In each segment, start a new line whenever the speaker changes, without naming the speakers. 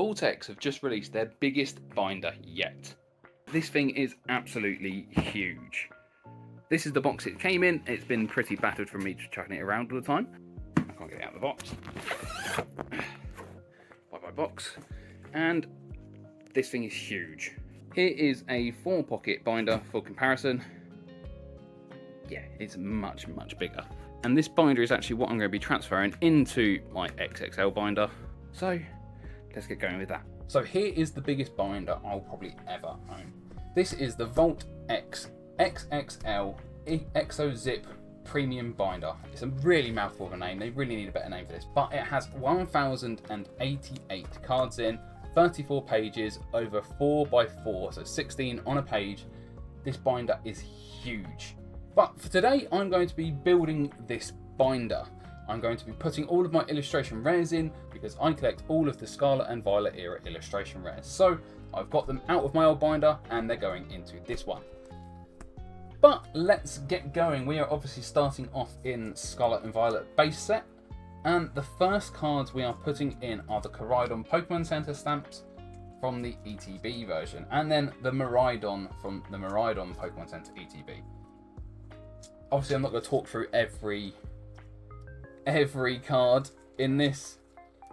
Vortex have just released their biggest binder yet. This thing is absolutely huge. This is the box it came in. It's been pretty battered from me just chucking it around all the time. I can't get it out of the box. Bye box. And this thing is huge. Here is a 4-pocket binder for comparison. Yeah, it's much bigger. And this binder is actually what I'm going to be transferring into my XXL binder. So let's get going with that. So here is the biggest binder I'll probably ever own. This is the Volt X XXL Exo-Zip Premium Binder. It's a really mouthful of a name. They really need a better name for this. But it has 1,088 cards in, 34 pages, over 4x4, so 16 on a page. This binder is huge. But for today, I'm going to be building this binder. I'm going to be putting all of my illustration rares in because I collect all of the Scarlet and Violet era illustration rares. So I've got them out of my old binder and they're going into this one. But let's get going. We are obviously starting off in Scarlet and Violet base set. And the first cards we are putting in are the Koraidon Pokemon Center stamps from the ETB version. And then the Miraidon from the Miraidon Pokemon Center ETB. Obviously I'm not going to talk through every card in this.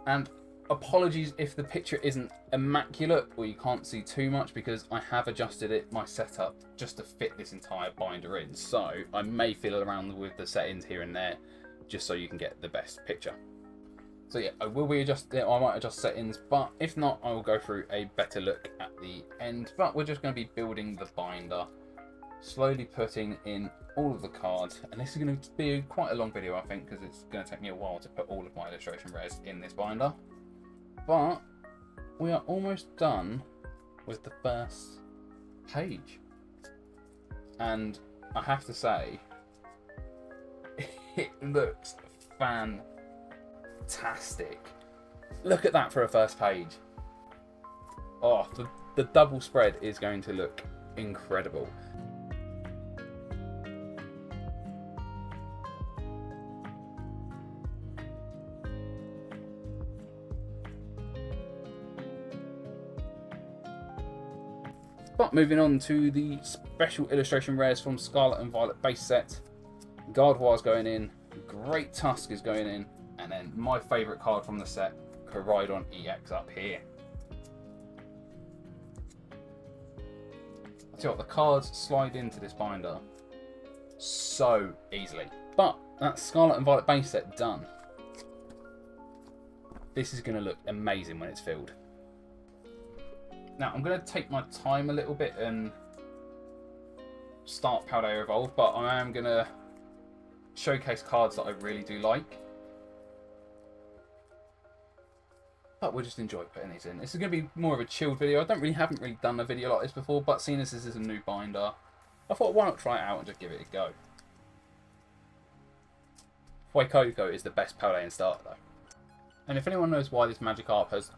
And apologies if the picture isn't immaculate or you can't see too much because I have adjusted my setup just to fit this entire binder in. So I may fiddle around with the settings here and there just so you can get the best picture. So yeah, I might adjust settings, but if not, I will go through a better look at the end. But we're just going to be building the binder, slowly putting in all of the cards, and this is going to be quite a long video I think because it's going to take me a while to put all of my illustration rares in this binder. But we are almost done with the first page, and I have to say it looks fantastic. Look at that for a first page. Oh, the double spread is going to look incredible. But moving on to the special illustration rares from Scarlet and Violet base set. Gardevoir's going in, Great Tusk is going in, and then my favourite card from the set, Koraidon EX up here. I'll tell you what, the cards slide into this binder so easily. But that's Scarlet and Violet base set done. This is going to look amazing when it's filled. Now, I'm going to take my time a little bit and start Paldea Evolve, but I am going to showcase cards that I really do like. But we'll just enjoy putting these in. This is going to be more of a chilled video. I haven't really done a video like this before, but seeing as this is a new binder, I thought why not try it out and just give it a go. Fuecoco is the best Paldean starter though. And if anyone knows why this Magikarp has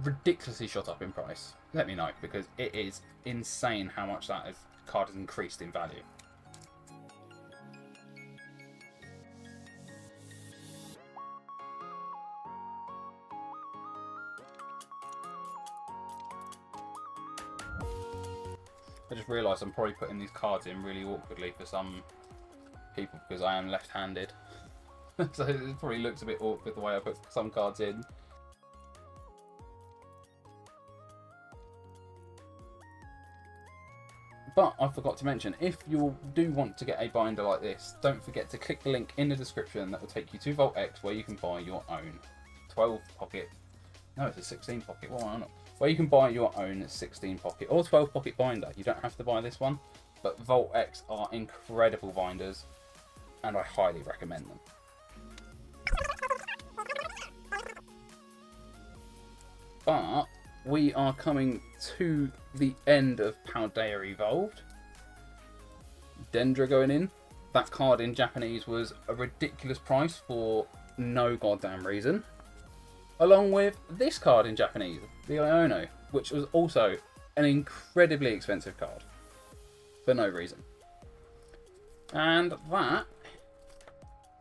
ridiculously shot up in price, let me know, because it is insane how much that card has increased in value. I just realised I'm probably putting these cards in really awkwardly for some people because I am left-handed. So it probably looks a bit awkward the way I put some cards in. But I forgot to mention, if you do want to get a binder like this, don't forget to click the link in the description that will take you to Volt X where you can buy your own 12-pocket, no, it's a 16-pocket, why not? Where you can buy your own 16-pocket or 12-pocket binder. You don't have to buy this one, but Volt X are incredible binders and I highly recommend them. But we are coming to the end of Paldea Evolved. Dendra going in. That card in Japanese was a ridiculous price for no goddamn reason. Along with this card in Japanese, the Iono, which was also an incredibly expensive card for no reason. And that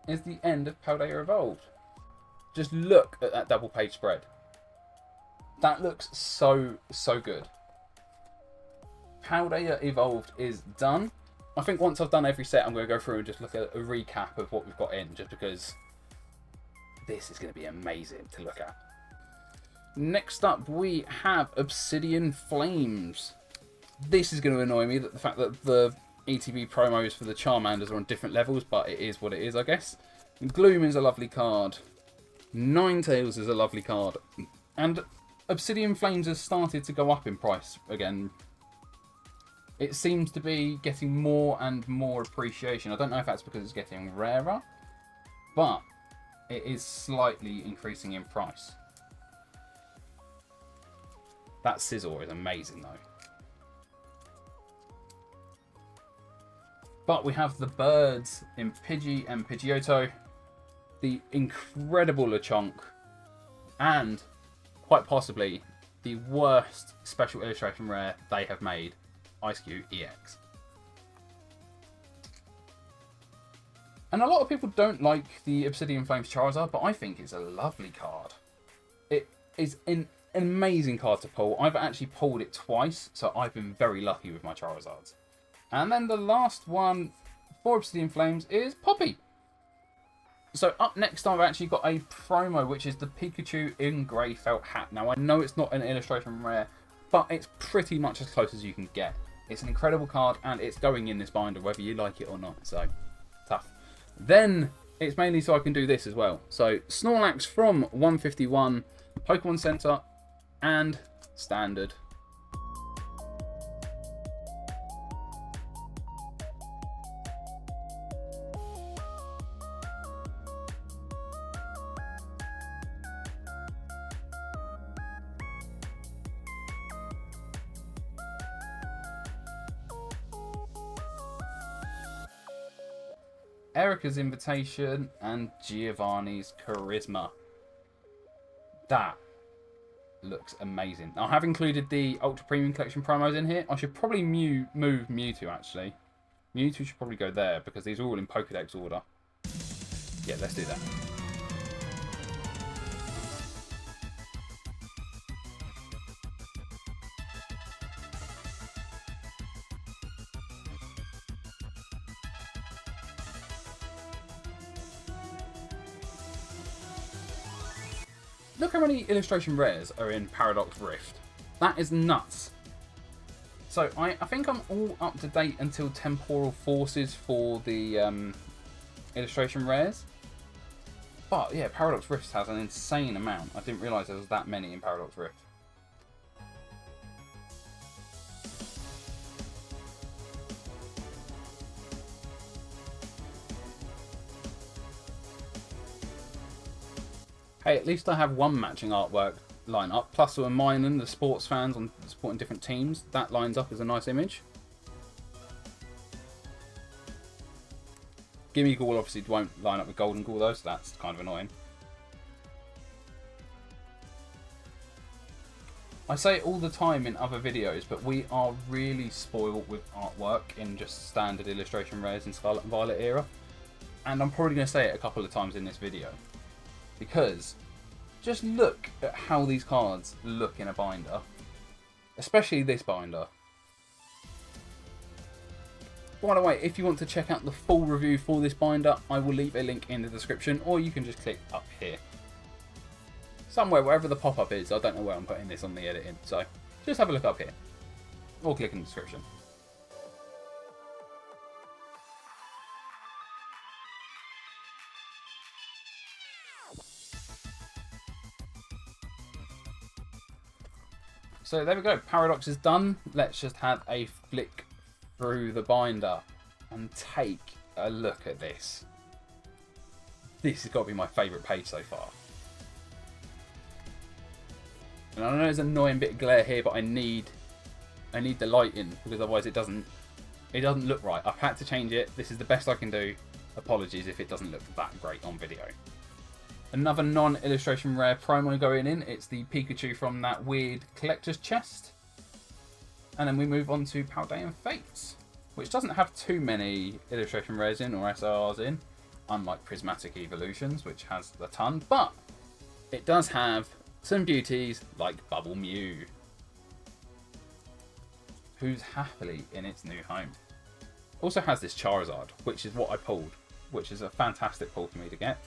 is the end of Paldea Evolved. Just look at that double page spread. That looks so good. Paldea Evolved is done. I think once I've done every set, I'm going to go through and just look at a recap of what we've got in, just because this is going to be amazing to look at. Next up, we have Obsidian Flames. This is going to annoy me, that the fact that the ETB promos for the Charmanders are on different levels, but it is what it is, I guess. Gloom is a lovely card. Ninetales is a lovely card. And Obsidian Flames has started to go up in price again. It seems to be getting more and more appreciation. I don't know if that's because it's getting rarer, but it is slightly increasing in price. That Scizor is amazing though. But we have the birds in Pidgey and Pidgeotto, the incredible Lechonk, and quite possibly the worst special illustration rare they have made, Ice-Q EX. And a lot of people don't like the Obsidian Flames Charizard, but I think it's a lovely card. It is an amazing card to pull. I've actually pulled it twice, so I've been very lucky with my Charizards. And then the last one for Obsidian Flames is Poppy. So up next, I've actually got a promo, which is the Pikachu in grey felt hat. Now, I know it's not an illustration rare, but it's pretty much as close as you can get. It's an incredible card, and it's going in this binder, whether you like it or not. So, tough. Then, it's mainly so I can do this as well. So, Snorlax from 151, Pokemon Center, and Standard. Erica's Invitation, and Giovanni's Charisma. That looks amazing. Now, I have included the Ultra Premium Collection promos in here. I should probably move Mewtwo, actually. Mewtwo should probably go there, because these are all in Pokedex order. Yeah, let's do that. Look how many illustration rares are in Paradox Rift. That is nuts. So I think I'm all up to date until Temporal Forces for the illustration rares. But yeah, Paradox Rift has an insane amount. I didn't realise there was that many in Paradox Rift. Hey, at least I have one matching artwork line up. Plus, with mine and the sports fans on supporting different teams, that lines up as a nice image. Gimme Ghoul obviously won't line up with Golden Ghoul though, so that's kind of annoying. I say it all the time in other videos, but we are really spoiled with artwork in just standard illustration rares in Scarlet and Violet era. And I'm probably going to say it a couple of times in this video. Because just look at how these cards look in a binder. Especially this binder. By the way, if you want to check out the full review for this binder, I will leave a link in the description, or you can just click up here. Somewhere, wherever the pop-up is. I don't know where I'm putting this on the editing, so just have a look up here. Or click in the description. So there we go, Paradox is done. Let's just have a flick through the binder and take a look at this. This has got to be my favourite page so far. And I know there's an annoying bit of glare here, but I need the lighting, because otherwise it doesn't look right. I've had to change it. This is the best I can do. Apologies if it doesn't look that great on video. Another non-illustration rare promo going in. It's the Pikachu from that weird collector's chest. And then we move on to Paldean Fates, which doesn't have too many illustration rares in or SRs in, unlike Prismatic Evolutions, which has a ton. But it does have some beauties like Bubble Mew, who's happily in its new home. Also has this Charizard, which is what I pulled, which is a fantastic pull for me to get.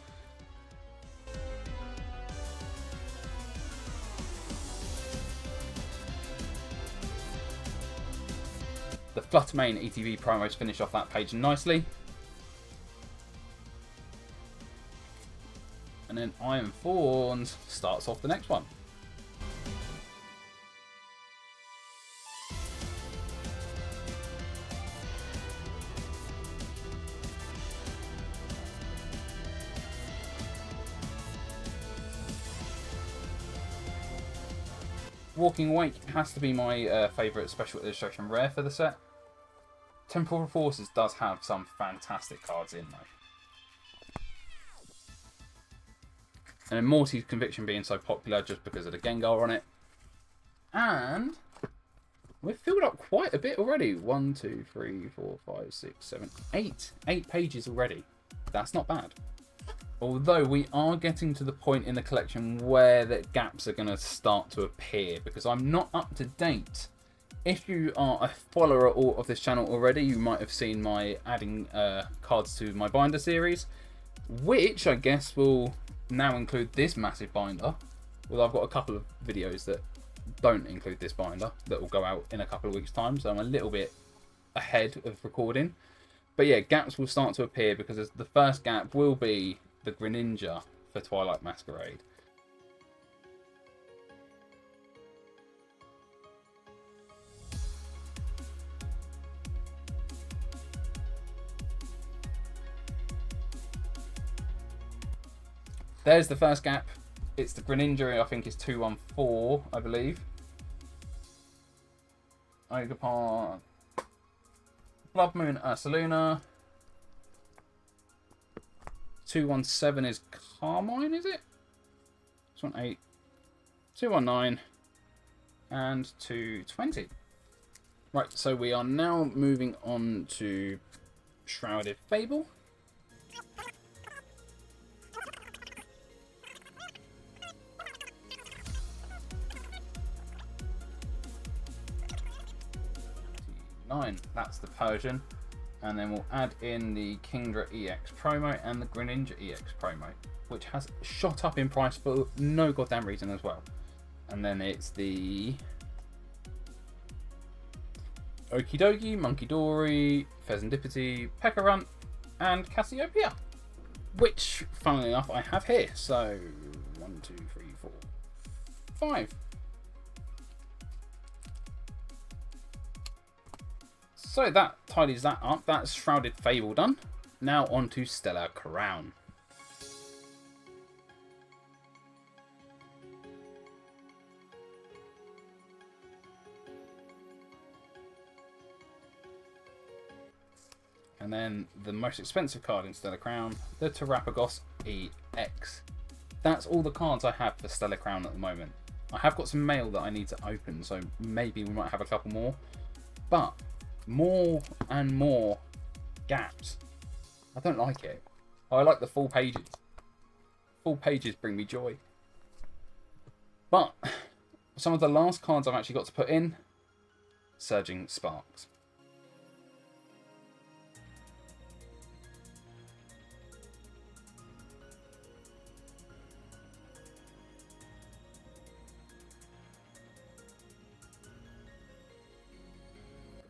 The Fluttermane ETV promos finish off that page nicely. And then Iron Fawns starts off the next one. Walking Awake has to be my favourite special illustration rare for the set. Temporal Forces does have some fantastic cards in though. And then Morty's Conviction being so popular just because of the Gengar on it. And we've filled up quite a bit already. 1, 2, 3, 4, 5, 6, 7, 8. 8 pages already. That's not bad. Although we are getting to the point in the collection where the gaps are going to start to appear because I'm not up to date. If you are a follower of this channel already, you might have seen my adding cards to my binder series, which I guess will now include this massive binder. Well, I've got a couple of videos that don't include this binder that will go out in a couple of weeks' time, so I'm a little bit ahead of recording. But yeah, gaps will start to appear because the first gap will be the Greninja for Twilight Masquerade. There's the first gap. It's the Greninja, I think is 214, I believe. Ogerpon, Blood Moon Ursaluna. 217 is Carmine, is it? 218, 219, and 220. Right, so we are now moving on to Shrouded Fable. That's the Persian, and then we'll add in the Kingdra EX promo and the Greninja EX promo, which has shot up in price for no goddamn reason as well. And then it's the Okidogi, Munkidori, Pheasantipity, Pekkarunt, and Cassiopeia, which, funnily enough, I have here. So 1, 2, 3, 4, 5. So that tidies that up. That's Shrouded Fable done. Now on to Stellar Crown. And then the most expensive card in Stellar Crown, the Terapagos EX. That's all the cards I have for Stellar Crown at the moment. I have got some mail that I need to open, so maybe we might have a couple more. But more and more gaps. I don't like it. I like the full pages. Full pages bring me joy. But some of the last cards I've actually got to put in, Surging Sparks.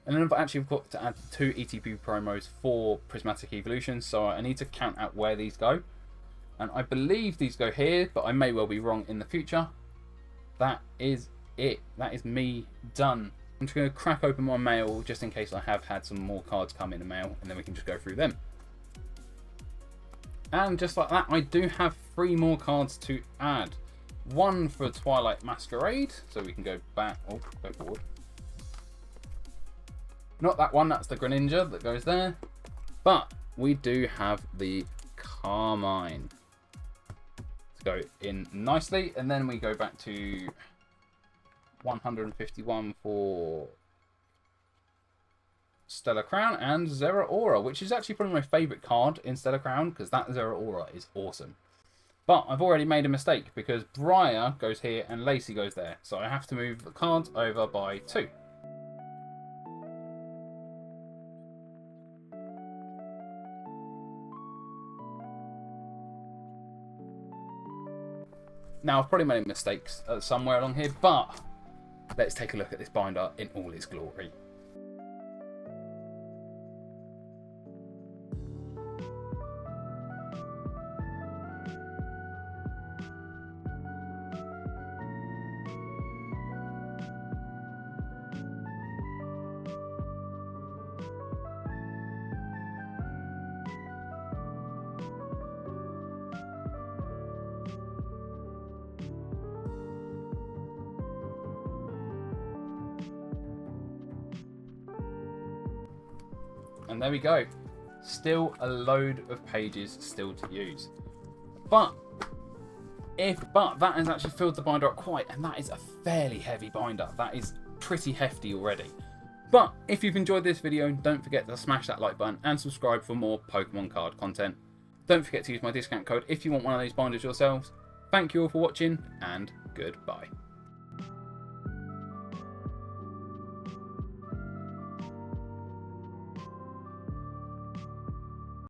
And then I've actually got to add 2 ETP promos for Prismatic Evolution, so I need to count out where these go. And I believe these go here, but I may well be wrong in the future. That is it. That is me done. I'm just going to crack open my mail just in case I have had some more cards come in the mail, and then we can just go through them. And just like that, I do have 3 more cards to add. One for Twilight Masquerade, so we can go back, oh, go forward. Not that one, that's the Greninja that goes there. But we do have the Carmine to go in nicely. And then we go back to 151 for Stellar Crown and Zeraora, which is actually probably my favourite card in Stellar Crown because that Zeraora is awesome. But I've already made a mistake because Briar goes here and Lacey goes there. So I have to move the cards over by 2. Now, I've probably made mistakes somewhere along here, but let's take a look at this binder in all its glory. And there we go. Still a load of pages still to use. But that has actually filled the binder up quite, and that is a fairly heavy binder. That is pretty hefty already. But if you've enjoyed this video, don't forget to smash that like button and subscribe for more Pokemon card content. Don't forget to use my discount code if you want one of these binders yourselves. Thank you all for watching, and goodbye.